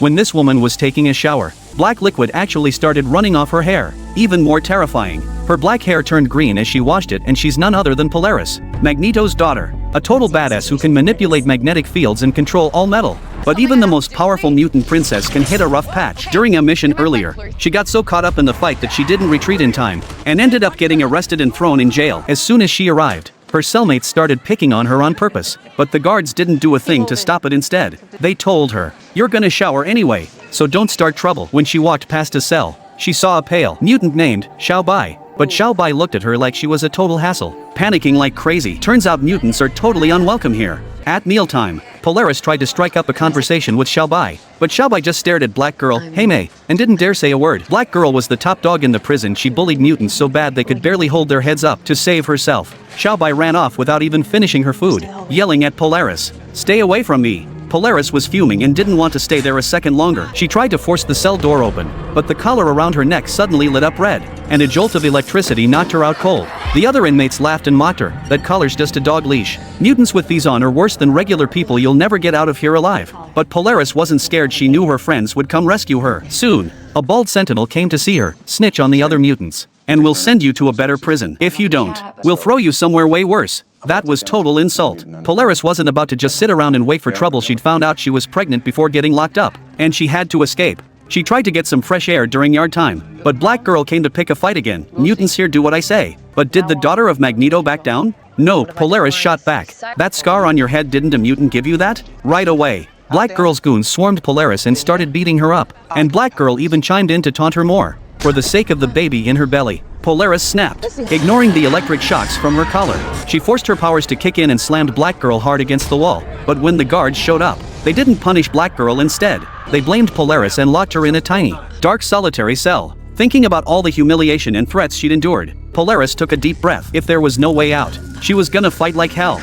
When this woman was taking a shower, black liquid actually started running off her hair. Even more terrifying, her black hair turned green as she washed it, and she's none other than Polaris, Magneto's daughter, a total badass who can manipulate magnetic fields and control all metal. But even the most powerful mutant princess can hit a rough patch. During a mission earlier, she got so caught up in the fight that she didn't retreat in time, and ended up getting arrested and thrown in jail. As soon as she arrived, her cellmates started picking on her on purpose, but the guards didn't do a thing to stop it. Instead, they told her, "You're gonna shower anyway, so don't start trouble." When she walked past a cell, she saw a pale mutant named Xiao Bai, but Xiao Bai looked at her like she was a total hassle, panicking like crazy. Turns out mutants are totally unwelcome here. At mealtime, Polaris tried to strike up a conversation with Xiao Bai, but Xiao Bai just stared at Black Girl, "Hey Mei," and didn't dare say a word. Black Girl was the top dog in the prison. She bullied mutants so bad they could barely hold their heads up. To save herself, Xiao Bai ran off without even finishing her food, yelling at Polaris, "Stay away from me." Polaris was fuming and didn't want to stay there a second longer. She tried to force the cell door open, but the collar around her neck suddenly lit up red, and a jolt of electricity knocked her out cold. The other inmates laughed and mocked her. "That collar's just a dog leash. Mutants with these on are worse than regular people. You'll never get out of here alive." But Polaris wasn't scared. She knew her friends would come rescue her. Soon, a bald sentinel came to see her. "Snitch on the other mutants, and we'll send you to a better prison. If you don't, we'll throw you somewhere way worse." That was total insult. Polaris wasn't about to just sit around and wait for trouble. She'd found out she was pregnant before getting locked up, and she had to escape. She tried to get some fresh air during yard time, but Black Girl came to pick a fight again. "Mutants here do what I say." But did the daughter of Magneto back down? No, Polaris shot back. "That scar on your head, didn't a mutant give you that?" Right away, Black Girl's goons swarmed Polaris and started beating her up, and Black Girl even chimed in to taunt her more. For the sake of the baby in her belly, Polaris snapped, ignoring the electric shocks from her collar. She forced her powers to kick in and slammed Black Girl hard against the wall. But when the guards showed up, they didn't punish Black Girl. Instead, they blamed Polaris and locked her in a tiny, dark solitary cell. Thinking about all the humiliation and threats she'd endured, Polaris took a deep breath. If there was no way out, she was gonna fight like hell.